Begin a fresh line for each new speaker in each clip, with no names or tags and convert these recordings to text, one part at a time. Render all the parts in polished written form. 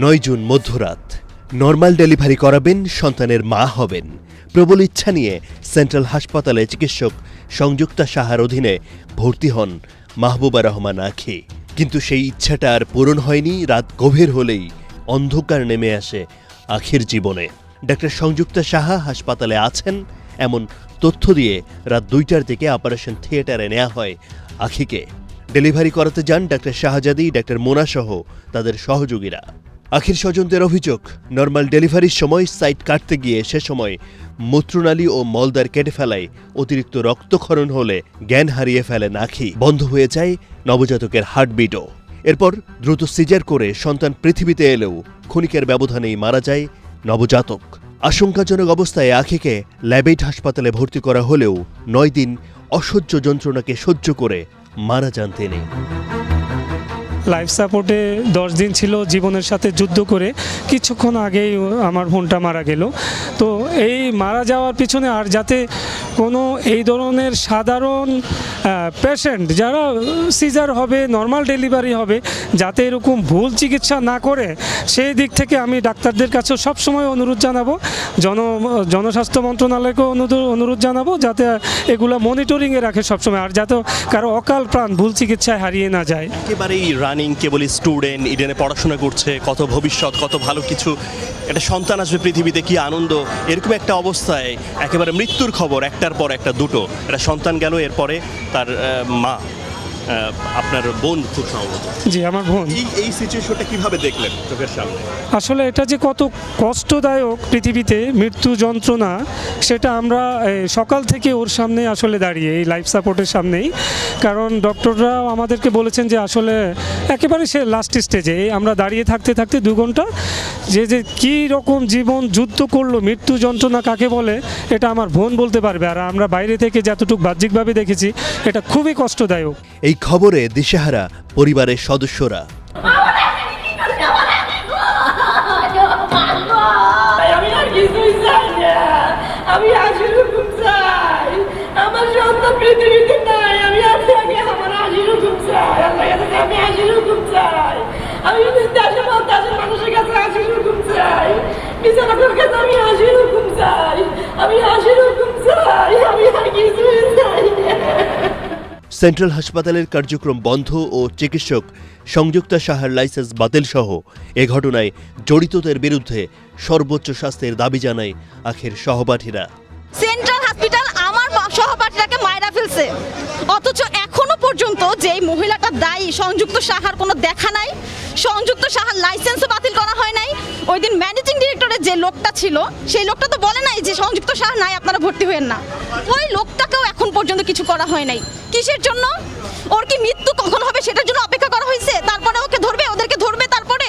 9 June মধ্যরাত normal delivery করাবেন, সন্তানের মা হবেন। প্রবল ইচ্ছা নিয়ে সেন্ট্রাল হাসপাতালে চিকিৎসক সংযুক্তা সাহার অধীনে ভর্তি হন মাহবুবা রহমান আঁখি। কিন্তু সেই ইচ্ছাটা আর পূরণ হয়নি। রাত গভীর হলেই অন্ধকার নেমে আসে আঁখির জীবনে। ডাক্তার সংযুক্তা সাহা হাসপাতালে আছেন এমন তথ্য দিয়ে রাত 2টার দিকে অপারেশন থিয়েটারে নেওয়া হয় আঁখিকে। ডেলিভারি করাতে যান ডাক্তার শাহজাদি, ডাক্তার মোনা সহ তাদের সহযোগীরা। আঁখির স্বজনদের অভিযোগ, নর্মাল ডেলিভারির সময় সাইট কাটতে গিয়ে সে সময় মূত্রনালী ও মলদ্বার কেটে ফেলায় অতিরিক্ত রক্তক্ষরণ হলে জ্ঞান হারিয়ে ফেলেন আঁখি। বন্ধ হয়ে যায় নবজাতকের হার্টবিটও। এরপর দ্রুত সিজার করে সন্তান পৃথিবীতে এলেও ক্ষণিকের ব্যবধানেই মারা যায় নবজাতক। আশঙ্কাজনক অবস্থায় আঁখিকে ল্যাবেট হাসপাতালে ভর্তি করা হলেও 9 দিন অসহ্য যন্ত্রণাকে সহ্য করে মারা যান তিনি।
লাইফ সাপোর্টে 10 দিন ছিল, জীবনের সাথে যুদ্ধ করে কিছুক্ষণ আগেই আমার বোনটা মারা গেল। তো এই মারা যাওয়ার পিছনে আর যাতে কোনো এই ধরনের সাধারণ পেশেন্ট যারা সিজার হবে, নর্মাল ডেলিভারি হবে, যাতে এরকম ভুল চিকিৎসা না করে সেই দিক থেকে আমি ডাক্তারদের কাছে সবসময় অনুরোধ জানাবো, জনস্বাস্থ্য মন্ত্রণালয়কেও অনুরোধ জানাবো যাতে এগুলো মনিটরিংয়ে রাখে সবসময়, আর যাতে কারো অকাল প্রাণ ভুল চিকিৎসায় হারিয়ে না যায়।
একেবারেই রানিং কেবল স্টুডেন্ট, ইডেনে পড়াশোনা করছে, কত ভবিষ্যৎ, কত ভালো কিছু, একটা সন্তান আসবে পৃথিবীতে, কি আনন্দ। এরকম একটা অবস্থায় একেবারে মৃত্যুর খবর, একটার পর একটা, দুটো, একটা সন্তান গেল, এরপরে তার মা, আপনার বোন খুব সম্ভবত।
জি, আমার বোন।
এই সিচুয়েশনটা কিভাবে দেখলেন চোখের সামনে?
আসলে এটা যে কত কষ্টদায়ক পৃথিবীতে মৃত্যু যন্ত্রণা, সেটা আমরা সকাল থেকে ওর সামনে আসলে দাঁড়িয়ে, এই লাইফ সাপোর্টের সামনেই। কারণ ডক্টররাও আমাদেরকে বলেছেন যে আসলে একেবারে সে লাস্ট স্টেজে, আমরা দাঁড়িয়ে থাকতে থাকতে 2 ঘন্টা যে কী রকম জীবন যুদ্ধ করলো, মৃত্যু যন্ত্রণা কাকে বলে এটা আমার বোন বলতে পারবে। আর আমরা বাইরে থেকে যতটুকু বাহ্যিকভাবে দেখেছি, এটা খুবই কষ্টদায়ক।
এই খবরে দিশেহারা পরিবারের সদস্যরা।
আমি হাসির হুকুম চাই, আমার সন্তান পৃথিবীতে নাই, আমি আগে আমার হাসির হুকুম চাই, আমি হাসির হুকুম চাই, আমি দেশের মানুষের কাছে হাসির হুকুম চাই, বিচারকের কাছে আমি হাসির হুকুম চাই, আমি হাসির হুকুম চাই, আমি আর কিছুই চাই।
সেন্ট্রাল হাসপাতালের কার্যক্রম বন্ধ ও চিকিৎসক সংযুক্তা সাহার লাইসেন্স বাতিল সহ এ ঘটনায় জড়িতদের বিরুদ্ধে সর্বোচ্চ শাস্তির দাবি জানায় আঁখির সহপাঠীরা।
সেন্ট্রাল হসপিটাল আমার সহপাঠীরাকে মাইরা ফেলছে, অথচ এখনো পর্যন্ত যে মহিলাটা দায়ী সংযুক্ত সাহার কোনো দেখা নাই। সংযুক্ত সাহার লাইসেন্সও বাতিল করা হয় নাই। ওই দিন ম্যানেজিং ডিরেক্টরের যে লোকটা ছিল, সেই লোকটা তো বলে নাই যে সংযুক্ত সাহা নাই, আপনারা ভর্তি হয়েন না। ওই লোকটাকেও এখন পর্যন্ত কিছু করা হয় নাই। কিসের জন্য? ওর কি মৃত্যু কখন হবে সেটার জন্য অপেক্ষা করা হয়েছে? তারপরে ওকে ধরবে, ওদেরকে ধরবে, তারপরে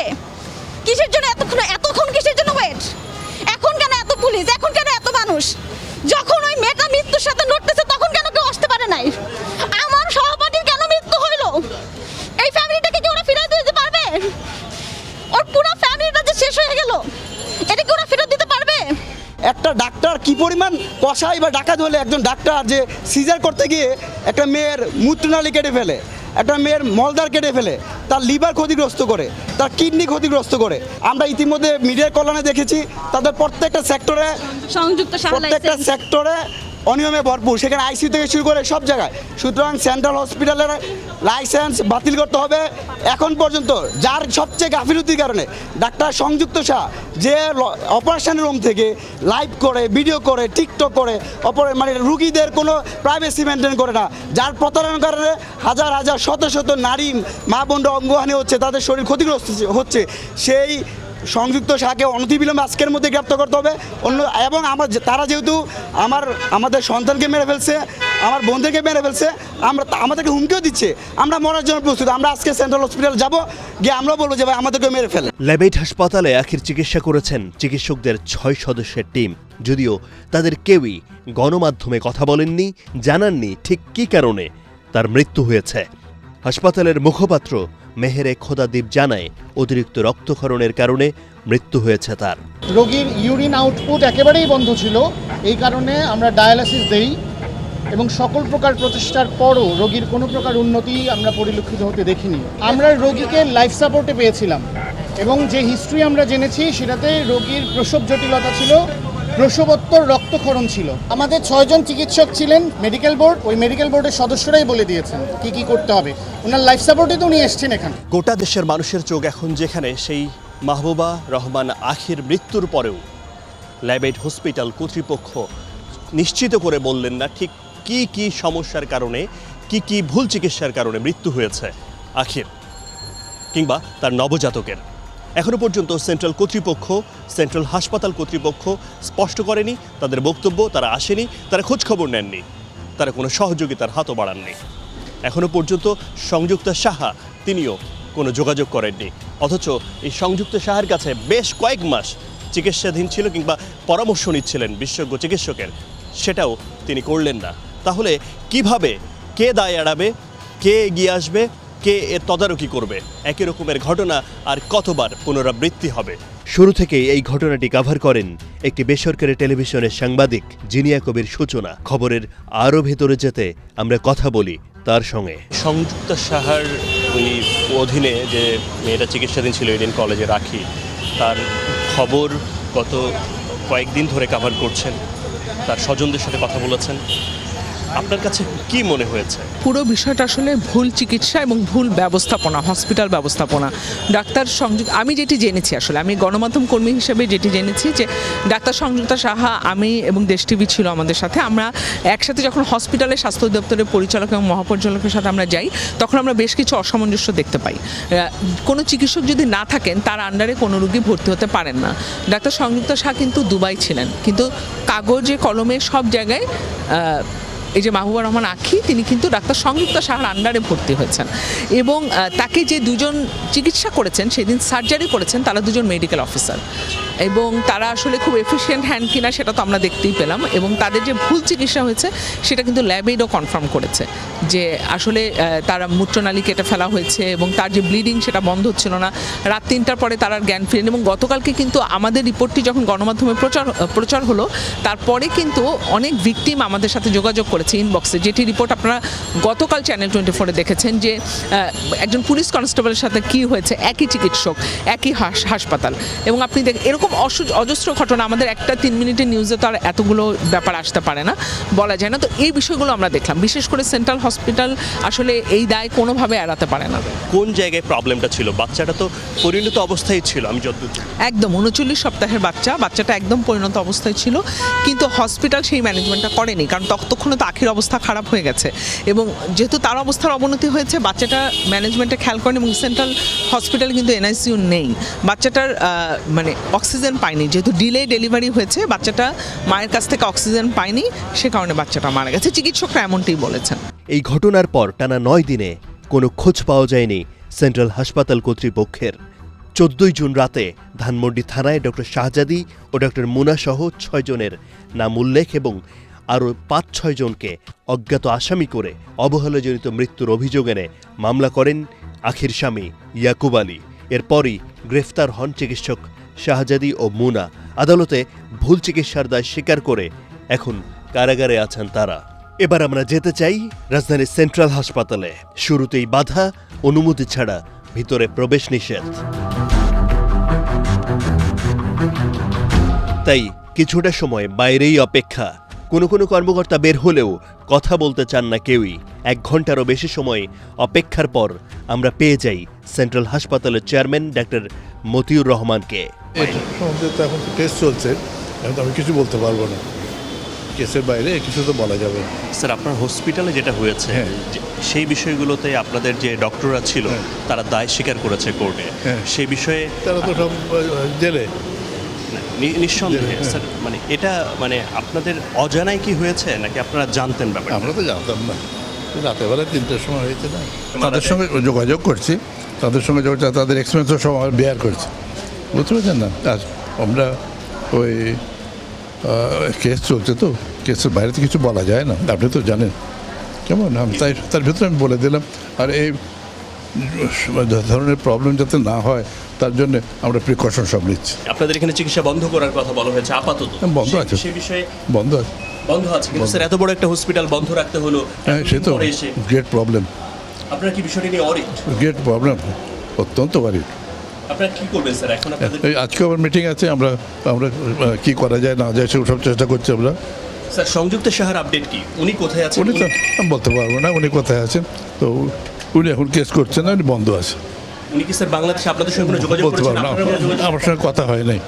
কিসের জন্য এতক্ষণ কিসের জন্য ওয়েট? এখন কেন এত পুলিশ, এখন কেন এত মানুষ? যখন ওই মেয়েটা মৃত্যুর সাথে লড়তেছে তখন কেন কেউ আসতে পারে নাই? আমার সহপাঠীর কেন মৃত্যু হইলো? এই ফ্যামিলিটাকে কি ওরা ফিরিয়ে দিতে পারবে? ওর পুরো ফ্যামিলিটা যে শেষ হয়ে গেল, এটা কি ওরা ফেরত দিতে পারবে?
একটা ডাক্তার কি পরিমাণ কষাই বা ডাকাত হলে একজন ডাক্তার যে সিজার করতে গিয়ে একটা মেয়ের মূত্রনালী কেটে ফেলে, একটা মেয়ের মলদ্বার কেটে ফেলে, তার লিভার ক্ষতিগ্রস্ত করে, তার কিডনি ক্ষতিগ্রস্ত করে। আমরা ইতিমধ্যে মিডিয়ার কল্যাণে দেখেছি তাদের প্রত্যেকটা সেক্টরে, প্রত্যেকটা সেক্টরে অনিয়মে ভরপুর, সেখানে আইসিইউ থেকে শুরু করে সব জায়গায়। সুতরাং সেন্ট্রাল হসপিটালের লাইসেন্স বাতিল করতে হবে। এখন পর্যন্ত যার সবচেয়ে গাফিলতির কারণে ডাক্তার সংযুক্ত শাহ যে অপারেশন রুম থেকে লাইভ করে, ভিডিও করে, টিকটক করে, মানে রুগীদের কোনো প্রাইভেসি মেনটেন করে না, যার প্রতারণার কারণে হাজার হাজার শত শত নারী মা বোনরা অঙ্গহানি হচ্ছে, তাদের শরীর ক্ষতিগ্রস্ত হচ্ছে। সেই সংযুক্ত শাহকে অনতিবিলম্বে আজকের মধ্যে গ্রেপ্তার করতে হবে। এবং তারা যেহেতু আমাদের সন্তানকে মেরে ফেলছে, আমার বোনদেরকে মেরে ফেলছে, আমাদেরকে হুমকিও দিচ্ছে, আমরা মরার জন্য প্রস্তুত। আমরা আজকে সেন্ট্রাল হসপিটালে যাব, গিয়ে আমরা বলবো যে ভাই আমাদেরকে মেরে ফেলে।
ল্যাবেট হাসপাতালে আঁখির চিকিৎসা করেছেন চিকিৎসকদের 6 সদস্যের টিম। যদিও তাদের কেউই গণমাধ্যমে কথা বলেননি, জানাননি ঠিক কী কারণে তার মৃত্যু হয়েছে। হাসপাতালের মুখপাত্র মেহেরে খোদাদ্বীপ জানায়, অতিরিক্ত রক্তক্ষরণের কারণে মৃত্যু হয়েছে তার।
রোগীর ইউরিন আউটপুট একেবারেই বন্ধ ছিল, এই কারণে আমরা ডায়ালাসিস দেই এবং সকল প্রকার প্রচেষ্টার পরও রোগীর কোনো প্রকার উন্নতি আমরা পরিলক্ষিত হতে দেখিনি। আমরা রোগীকে লাইফ সাপোর্টে পেয়েছিলাম, এবং যে হিস্ট্রি আমরা জেনেছি সেটাতে রোগীর প্রসব জটিলতা ছিল, প্রসবোত্তর রক্তক্ষরণ ছিল। আমাদের 6 জন চিকিৎসক ছিলেন মেডিকেল বোর্ড, ওই মেডিকেল বোর্ডের সদস্যরাই বলে দিয়েছেন কি করতে হবে। ওনার লাইফ সাপোর্টই তো উনি এসছেন এখানে।
গোটা দেশের মানুষের চোখ এখন যেখানে, সেই মাহবুবা রহমান আখির মৃত্যুর পরেও ল্যাবেড হসপিটাল কর্তৃপক্ষ নিশ্চিত করে বললেন না ঠিক কি সমস্যার কারণে, কি ভুল চিকিৎসার কারণে মৃত্যু হয়েছে আখির কিংবা তার নবজাতকের। এখনো পর্যন্ত সেন্ট্রাল কর্তৃপক্ষ, সেন্ট্রাল হাসপাতাল কর্তৃপক্ষ স্পষ্ট করেনি তাদের বক্তব্য, তারা আসেনি, তারা খোঁজখবর নেননি, তারা কোনো সহযোগিতার হাতও বাড়াননি। এখনো পর্যন্ত সংযুক্তা সাহা তিনিও কোনো যোগাযোগ করেননি, অথচ এই সংযুক্তা সাহার কাছে বেশ কয়েক মাস চিকিৎসাধীন ছিল কিংবা পরামর্শ নিচ্ছিলেন বিশেষজ্ঞ চিকিৎসকের, সেটাও তিনি করলেন না। তাহলে কিভাবে, কে দায় এড়াবে, কে এগিয়ে আসবে, কে এর তদারকি করবে? একই রকমের ঘটনা আর কতবার পুনরাবৃত্তি হবে?
শুরু থেকেই এই ঘটনাটি কাভার করেন একটি বেসরকারি টেলিভিশনের সাংবাদিক জিনিয়া কবির সূচনা। খবরের আরও ভেতরে যেতে আমরা কথা বলি তার সঙ্গে।
সংযুক্তা সাহার ওই অধীনে যে মেয়েটা চিকিৎসাধীন ছিল ইডেন কলেজে রাখি, তার খবর গত কয়েকদিন ধরে কাভার করছেন, তার স্বজনদের সাথে কথা বলেছেন। আপনার কাছে কি মনে হয়েছে?
পুরো বিষয়টা আসলে ভুল চিকিৎসা এবং ভুল ব্যবস্থাপনা, হসপিটাল ব্যবস্থাপনা। ডাক্তার সংযুক্ত, আমি যেটি জেনেছি, আসলে আমি গণমাধ্যম কর্মী হিসেবে যেটি জেনেছি যে ডাক্তার সংযুক্তা সাহা, আমি এবং দেশ টিভি ছিল আমাদের সাথে, আমরা একসাথে যখন হসপিটালের স্বাস্থ্য দপ্তরের পরিচালক এবং মহাপরিচালকের সাথে আমরা যাই, তখন আমরা বেশ কিছু অসামঞ্জস্য দেখতে পাই। কোনো চিকিৎসক যদি না থাকেন, তার আন্ডারে কোনো রোগী ভর্তি হতে পারেন না। ডাক্তার সংযুক্তা সাহা কিন্তু দুবাই ছিলেন, কিন্তু কাগজে কলমে সব জায়গায় এই যে মাহবুবা রহমান আখি, তিনি কিন্তু ডাক্তার সংযুক্তা সাহার আন্ডারে ভর্তি হয়েছেন এবং তাকে যে দুজন চিকিৎসা করেছেন, সেদিন সার্জারি করেছেন, তারা দুজন মেডিকেল অফিসার এবং তারা আসলে খুব এফিশিয়েন্ট হ্যান্ড কিনা সেটা তো আমরা দেখতেই পেলাম। এবং তাদের যে ভুল চিকিৎসা হয়েছে সেটা কিন্তু ল্যাবেডও কনফার্ম করেছে যে আসলে তারা মূত্রনালী কেটে ফেলা হয়েছে এবং তার যে ব্লিডিং সেটা বন্ধ হচ্ছিল না। রাত 3টার পরে তার আর জ্ঞান ফিরেন এবং গতকালকে কিন্তু আমাদের রিপোর্টটি যখন গণমাধ্যমে প্রচার হলো, তারপরে কিন্তু অনেক ভিকটিম আমাদের সাথে যোগাযোগ করেছে ইনবক্সে, যেটি রিপোর্ট আপনারা গতকাল চ্যানেল 24-এ দেখেছেন যে একজন পুলিশ কনস্টেবলের সাথে কি হয়েছে, একই চিকিৎসক, একই হাসপাতাল। এবং আপনি এরকম অজস্র ঘটনা, আমাদের একটা 3 মিনিটের নিউজে তো আর এতগুলো ব্যাপার আসতে পারে না, বলা যায় না। তো এই বিষয়গুলো আমরা দেখলাম, বিশেষ করে সেন্ট্রাল হসপিটাল আসলে এই দায় কোনোভাবে এড়াতে পারে না।
কোন জায়গায় প্রবলেমটা ছিল? বাচ্চাটা তো পরিণত অবস্থায় ছিল, আমি যতদূর
একদম 39 সপ্তাহের বাচ্চাটা একদম পরিণত অবস্থায় ছিল, কিন্তু হসপিটাল সেই ম্যানেজমেন্টটা করেনি, কারণ ততক্ষণে তো আখির অবস্থা খারাপ হয়ে গেছে এবং যেহেতু তার অবস্থার অবনতি হয়েছে, বাচ্চাটা ম্যানেজমেন্টে খেয়াল করেনি এবং সেন্ট্রাল হসপিটাল কিন্তু এনআইসিইউ নেই। বাচ্চাটার মানে অক্সিজেন পায়নি, যেহেতু ডিলে ডেলিভারি হয়েছে, বাচ্চাটা মায়ের কাছ থেকে অক্সিজেন পায়নি, সে কারণে বাচ্চাটা মারা গেছে। চিকিৎসকরা এমনটাই বলেছেন।
এই ঘটনার পর টানা 9 দিনে কোনো খোঁজ পাওয়া যায়নি সেন্ট্রাল হাসপাতাল কর্তৃপক্ষের। 14 জুন রাতে ধানমন্ডি থানায় ডক্টর শাহজাদি ও ডক্টর মুনা সহ 6 জনের নাম উল্লেখ এবং আরও 5-6 জনকে অজ্ঞাত আসামি করে অবহেলাজনিত মৃত্যুর অভিযোগ এনে মামলা করেন আখির স্বামী ইয়াকুব আলী। এরপরই গ্রেফতার হন চিকিৎসক শাহজাদি ও মুনা। আদালতে ভুল চিকিৎসার দায় স্বীকার করে এখন কারাগারে আছেন তারা। এবার আমরা যেতে চাই রাজধানীর সেন্ট্রাল হাসপাতালে। শুরুতেই বাধা, অনুমতি ছাড়া ভিতরে প্রবেশ নিষেধ। তাই কিছুটা সময় বাইরেই অপেক্ষা। কোনো কর্মকর্তা বের হলেও কথা বলতে চান না কেউই। 1 ঘন্টারও বেশি সময় অপেক্ষার পর আমরা পেয়ে যাই সেন্ট্রাল হাসপাতালের চেয়ারম্যান ডাক্তার মতিউর রহমানকে।
এটা সম্বন্ধে তো এখন টেস্ট চলছে, এখন তো আমি কিছু বলতে পারবো না, কেসের বাইরে কিছু তো বলা যাবে না।
স্যার, আপনার হসপিটালে যেটা হয়েছে, সেই বিষয়গুলোতে আপনাদের যে ডক্টররা ছিল তারা দায় স্বীকার করেছে কোর্টে, সেই বিষয়ে
তারা তো সব জেলে।
নিঃসন্দেহে স্যার, মানে এটা মানে আপনাদের অজানায় কি হয়েছে নাকি আপনারা জানতেন ব্যাপারটা?
আমরা তো জানতাম না, রাতেবেলা 3টার সময় হয়েছে না। তাদের সঙ্গে যোগাযোগ করছি, তাদের সঙ্গে তাদের এক্সপেরিয়েন্সও সব বেয়ার করছে, বুঝতে পারছেন না। আর আমরা ওই কেস চলছে, তো কেসের বাইরে তো কিছু বলা যায় না, আপনি তো জানেন কেমন। তাই তার ভিতরে আমি বলে দিলাম। আর এই ধরনের প্রবলেম যাতে না হয় তার জন্য আমরা প্রিকশন সব নিচ্ছি।
আপনাদের এখানে চিকিৎসা বন্ধ করার কথা বলা হয়েছে আপাতত?
বন্ধ আছে,
সেই বিষয়ে
বন্ধ আছে,
বন্ধ আছে। কিন্তু স্যার, এত বড় একটা হসপিটাল বন্ধ রাখতে হলো,
হ্যাঁ সে তো গ্রেট প্রবলেম।
আপনারা কি বিষয়টি নিয়ে অরিট?
গ্রেট প্রবলেম, অত্যন্ত ওয়ারিড।
আপনারা কি করবেন স্যার এখন আপনাদের?
এই আজকে আবার মিটিং আছে, আমরা আমরা কি করা যায় না যায় সব চেষ্টা করছি আমরা।
স্যার সংযুক্ত সাহার আপডেট কি? উনি কোথায় আছেন?
উনি তো আমি বলতে পারবো না উনি কোথায় আছেন, তো উনি এখন কেস করছেন না, উনি বন্ধ আছে।
উনি কি স্যার বাংলাদেশে আপনাদের সঙ্গে কোনো যোগাযোগ
বলতে
করেছেন?
পারবো না,
আপনারা কোনো যোগাযোগ-
আমার সঙ্গে কথা হয় নাই,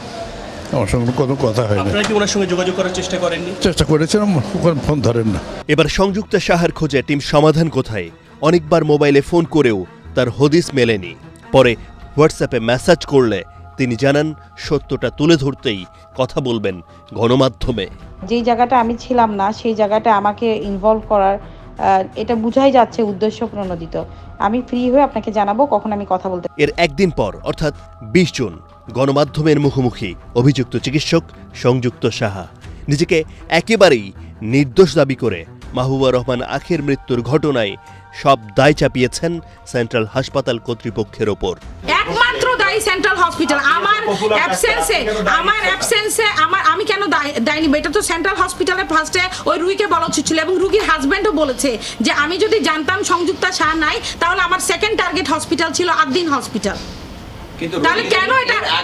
আমার সঙ্গে কোনো কথা হয় নাই।
আপনারা কি ওনার সঙ্গে যোগাযোগ করার চেষ্টা করেননি?
চেষ্টা করেছিলাম, ওখানে ফোন ধরেন না।
এবার সংযুক্তা সাহার খোঁজে টিম সমাধান কোথায়? অনেকবার মোবাইলে ফোন করেও তার হদিস মেলেনি। পরে হোয়াটসঅ্যাপে মেসেজ করলে তিনি জানান সত্যটা তুলে ধরতেই কথা বলবেন গণমাধ্যমে।
যেই জায়গাটা আমি ছিলাম না সেই জায়গাটা আমাকে ইনভলভ করার এটা বুঝাই যাচ্ছে উদ্দেশ্য প্রণোদিত। আমি ফ্রি হয়ে আপনাকে জানাবো কখন আমি কথা বলতে।
এর একদিন পর অর্থাৎ 20 জুন গণমাধ্যমের মুখোমুখি অভিযুক্ত চিকিৎসক সংযুক্ত সাহা নিজেকে একেবারেই নির্দোষ দাবি করে মাহবুবা রহমান আখের মৃত্যুর ঘটনায় সব দায় চাপিয়েছেন সেন্ট্রাল হাসপাতাল কর্তৃপক্ষের ওপর।
একমাত্র দায়ী সেন্ট্রাল হসপিটাল। আমার অ্যাবসেন্সে আমি কেন দায়ী নিব? এটা তো সেন্ট্রাল হসপিটালে ফার্স্টে ওই রুগীকে বলা উচিত ছিল, এবং রুগীর হাজব্যান্ডও বলেছে যে আমি যদি জানতাম সংযুক্তা সাহা নাই তাহলে আমার সেকেন্ড টার্গেট হসপিটাল ছিল আদ্দিন হসপিটাল। তাহলে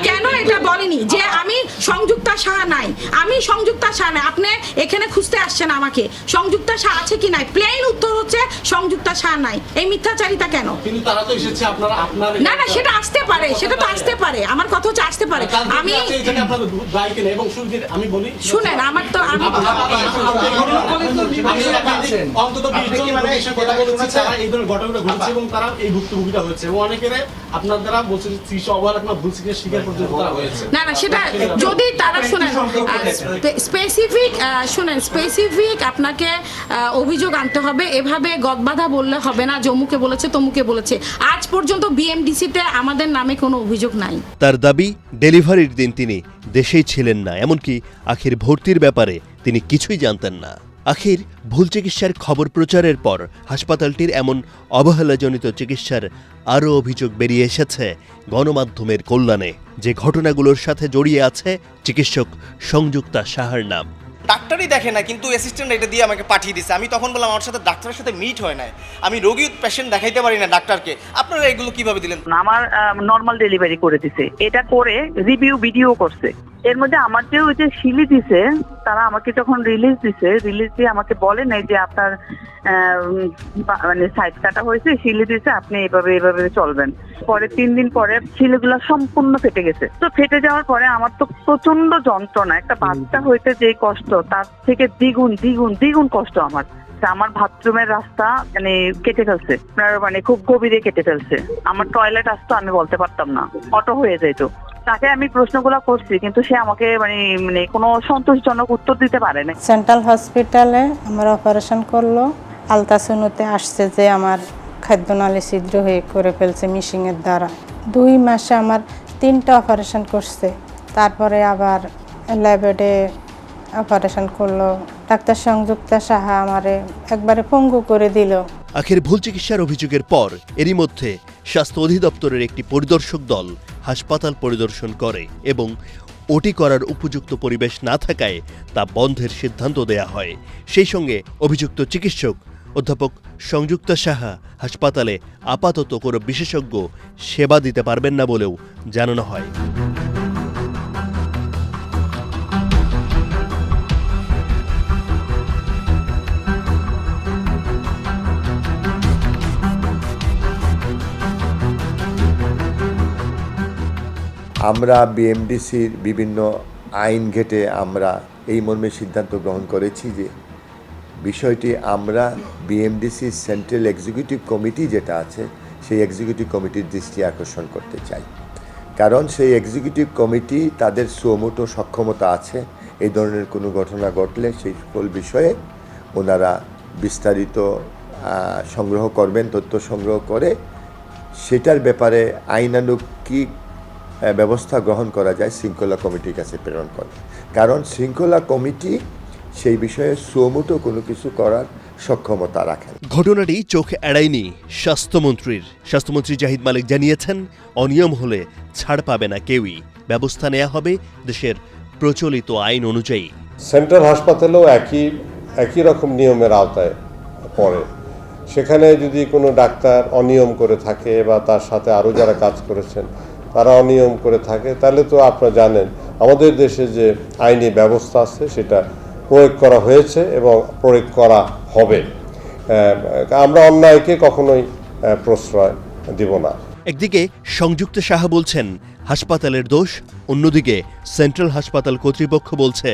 কেন এটা বলেনি যে আমি সংযুক্তা সাহা নাই? আমি সংযুক্তা সাহা নাই, আপনি এখানে খুঁজতে আসছেন আমাকে সংযুক্তা সাহা আছে কি নাই? প্লেন উত্তর হচ্ছে সংযুক্তা সাহা নাই। এই মিথ্যাচারিতা কেন?
কিন্তু তারা তো এসেছে আপনার
না সেটা আসতে পারে, সেটা তো আসতে পারে। আমার কথা হচ্ছে আসতে পারে। আমি
এবং আমি বলি
শুনেন, আমার তো আমি
অন্তত 20 জন কথা বলেছি তারা এই ধরনের ঘটনাটা ঘটেছে এবং তারা এই ভুক্তভোগীটা হয়েছে এবং অনেকের আপনার দ্বারা বলছে অবহেলা ভুল স্বীকার পর্যন্ত করা হয়েছে।
না সেটা যদি তারা শুনেন স্পেসিফিক আপনাকে অভিযোগ আনতে হবে। এভাবে গদবাধা বললে হবে না, জম্মুকে বলেছে তমুকে বলেছে। আজ পর্যন্ত বিএমডিসিতে আমাদের নামে কোনো অভিযোগ নাই।
তার দাবি ডেলিভারির দিন তিনি দেশেই ছিলেন না, এমনকি আখির ভর্তির ব্যাপারে তিনি কিছুই জানতেন না। আখির ভুল চিকিৎসার খবর প্রচারের পর হাসপাতালটির এমন অবহেলাজনিত চিকিৎসার আরও অভিযোগ বেরিয়ে এসেছে গণমাধ্যমের কল্যাণে, যে ঘটনাগুলোর সাথে জড়িয়ে আছে চিকিৎসক সংযুক্তা সাহার নাম।
ডাক্তারই দেখে না, কিন্তু অ্যাসিস্ট্যান্ট এটা দিয়ে আমাকে পাঠিয়ে দিছে। আমি তখন বললাম আমার সাথে ডাক্তারের সাথে মিট হয় নাই, আমি রোগী পেশেন্ট দেখাইতে পারি না ডাক্তারকে, আপনারা এগুলো কিভাবে দিলেন?
আমার নর্মাল ডেলিভারি করে দিছে, এটা করে রিভিউ ভিডিও করছে। এর মধ্যে আমার যে ওই যে শিলি দিছে, তারা আমাকে যখন রিলিজ দিয়ে আমাকে বলে নাই যে আপনার মানে সাইড কাটা হয়েছে, শিলি দিছে, আপনি এভাবে চলবেন। পরে 3 দিন পরে শিলিগুলো সম্পূর্ণ ফেটে গেছে। তো ফেটে যাওয়ার পরে আমার তো প্রচন্ড যন্ত্রণা, একটা বাচ্চা হইতে যে কষ্ট তার থেকে দ্বিগুণ কষ্ট আমার। আমার বাথরুমের রাস্তা মানে কেটে ফেলছে, মানে খুব গভীরে কেটে ফেলছে। আমার টয়লেট আসতো আমি বলতে পারতাম না, অটো হয়ে যেত। তাকে আমি প্রশ্নগুলো করছি কিন্তু সে আমাকে মানে কোনো সন্তোষজনক উত্তর দিতে পারে না।
সেন্ট্রাল হসপিটালে আমার অপারেশন করলো, আলট্রাসাউন্ডে আসছে যে আমার খাদ্যনালী ছিদ্র হয়ে করে ফেলছে মিশিংয়ের দ্বারা। 2 মাসে আমার 3টা অপারেশন করছে, তারপরে আবার ল্যাবেডে অপারেশন করলো। ডাক্তার সংযুক্তা সাহা আমারে একবারে পঙ্গু করে দিল।
আখের ভুল চিকিৎসার অভিযোগের পর এরই মধ্যে স্বাস্থ্য অধিদপ্তরের একটি পরিদর্শক দল হাসপাতাল পরিদর্শন করে এবং ওটি করার উপযুক্ত পরিবেশ না থাকায় তা বন্ধের সিদ্ধান্ত দেয়া হয়। সেই সঙ্গে অভিযুক্ত চিকিৎসক অধ্যাপক সংযুক্তা সাহা হাসপাতালে আপাতত কোনো বিশেষজ্ঞ সেবা দিতে পারবেন না বলেও জানানো হয়।
আমরা বিএমডিসির বিভিন্ন আইন ঘেঁটে আমরা এই মর্মে সিদ্ধান্ত গ্রহণ করেছি যে বিষয়টি আমরা বিএমডিসি সেন্ট্রাল এক্সিকিউটিভ কমিটি যেটা আছে সেই এক্সিকিউটিভ কমিটির দৃষ্টি আকর্ষণ করতে চাই। কারণ সেই এক্সিকিউটিভ কমিটি তাদের সুমোটো সক্ষমতা আছে, এই ধরনের কোনো ঘটনা ঘটলে সেই সকল বিষয়ে ওনারা বিস্তারিত সংগ্রহ করবেন, তথ্য সংগ্রহ করে সেটার ব্যাপারে আইনানুগ ব্যবস্থা গ্রহণ করা যায় শৃঙ্খলা কমিটির কাছে প্রেরণ করে। কারণ শৃঙ্খলা কমিটি সেই বিষয়ে সুমোটো কোনো কিছু করার সক্ষমতা রাখেন।
ঘটনাটি চোখ এড়ায়নি স্বাস্থ্যমন্ত্রী জাহিদ মালিক জানিয়েছেন, অনিয়ম হলে ছাড় পাবে না কেউই, ব্যবস্থা নেওয়া হবে দেশের প্রচলিত আইন অনুযায়ী।
সেন্ট্রাল হাসপাতালেও একই রকম নিয়মের আওতায় পড়ে। সেখানে যদি কোনো ডাক্তার অনিয়ম করে থাকে বা তার সাথে আরও যারা কাজ করেছেন তারা অনিয়ম করে থাকে, তাহলে তো আপনারা জানেন আমাদের দেশে যে আইনি ব্যবস্থা আছে সেটা প্রয়োগ করা হয়েছে এবং প্রয়োগ করা হবে। আমরা অন্যায়কে কখনোই প্রশ্রয় দিব না।
একদিকে সংযুক্ত সাহা বলছেন হাসপাতালের দোষ, অন্যদিকে সেন্ট্রাল হাসপাতাল কর্তৃপক্ষ বলছে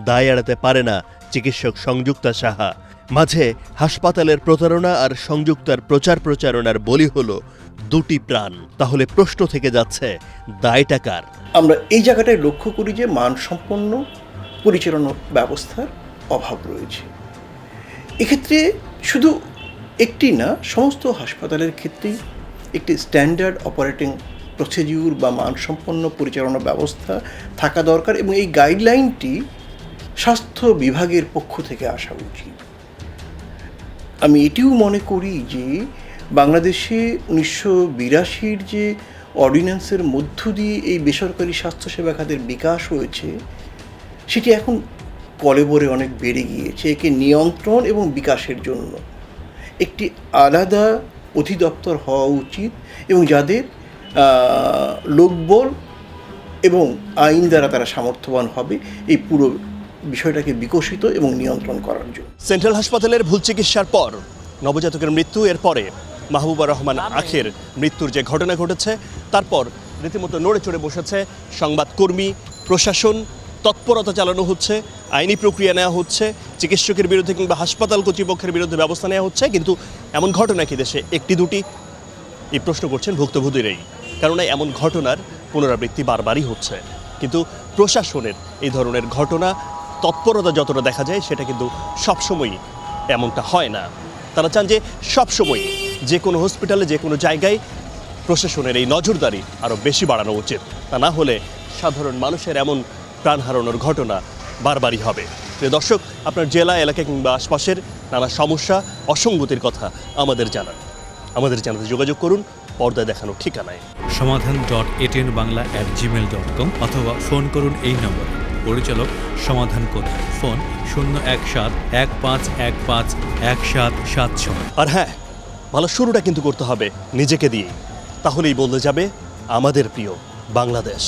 দায় এড়াতে পারে না চিকিৎসক সংযুক্তা সাহা। মাঝে হাসপাতালের প্রতারণা আর সংযুক্তার প্রচারণার বলি হলো দুটি প্রাণ। তাহলে প্রশ্ন থেকে যাচ্ছে দায়টা কার?
আমরা এই জায়গাটায় লক্ষ্য করি যে মানসম্পন্ন পরিচালনা ব্যবস্থার অভাব রয়েছে। এক্ষেত্রে শুধু একটি না, সমস্ত হাসপাতালের ক্ষেত্রেই একটি স্ট্যান্ডার্ড অপারেটিং প্রসিডিউর বা মানসম্পন্ন পরিচালনা ব্যবস্থা থাকা দরকার এবং এই গাইডলাইনটি স্বাস্থ্য বিভাগের পক্ষ থেকে আসা উচিত। আমি এটিও মনে করি যে বাংলাদেশে 1982 যে অর্ডিন্যান্সের মধ্য দিয়ে এই বেসরকারি স্বাস্থ্যসেবা খাতের বিকাশ হয়েছে সেটি এখন কলেবরে অনেক বেড়ে গিয়েছে। একে নিয়ন্ত্রণ এবং বিকাশের জন্য একটি আলাদা অধিদপ্তর হওয়া উচিত এবং যাদের লোকবল এবং আইন দ্বারা তারা সামর্থ্যবান হবে এই পুরো বিষয়টাকে বিকশিত এবং নিয়ন্ত্রণ করার জন্য।
সেন্ট্রাল হাসপাতালের ভুল চিকিৎসার পর নবজাতকের মৃত্যু, এর পরে মাহবুবা রহমান আখের মৃত্যুর যে ঘটনা ঘটেছে, তারপর রীতিমতো নড়ে চড়ে বসেছে সংবাদকর্মী, প্রশাসন। তৎপরতা চালানো হচ্ছে, আইনি প্রক্রিয়া নেওয়া হচ্ছে, চিকিৎসকের বিরুদ্ধে কিংবা হাসপাতাল কর্তৃপক্ষের বিরুদ্ধে ব্যবস্থা নেওয়া হচ্ছে। কিন্তু এমন ঘটনা কি দেশে একটি দুটি? এই প্রশ্ন করছেন ভুক্তভোগীরাই। কেননা এমন ঘটনার পুনরাবৃত্তি বারবারই হচ্ছে। কিন্তু প্রশাসনের এই ধরনের ঘটনা তৎপরতা যতটা দেখা যায় সেটা কিন্তু সবসময়ই এমনটা হয় না। তারা চান যে সবসময় যে কোনো হসপিটালে, যে কোনো জায়গায় প্রশাসনের এই নজরদারি আরও বেশি বাড়ানো উচিত। তা না হলে সাধারণ মানুষের এমন প্রাণ হারানোর ঘটনা বারবারই হবে। প্রিয় দর্শক, আপনার জেলা, এলাকা কিংবা আশপাশের নানা সমস্যা, অসঙ্গতির কথা আমাদের জানান। আমাদের জানাতে যোগাযোগ করুন পর্দায় দেখানো ঠিকানায়
সমাধান.atnbangla@gmail.com অথবা ফোন করুন এই নম্বরে। পরিচালক সমাধান কোথায়, ফোন 017-1515-1776।
আর হ্যাঁ, ভালো শুরুটা কিন্তু করতে হবে নিজেকে দিয়ে, তাহলেই বদলে যাবে আমাদের প্রিয় বাংলাদেশ।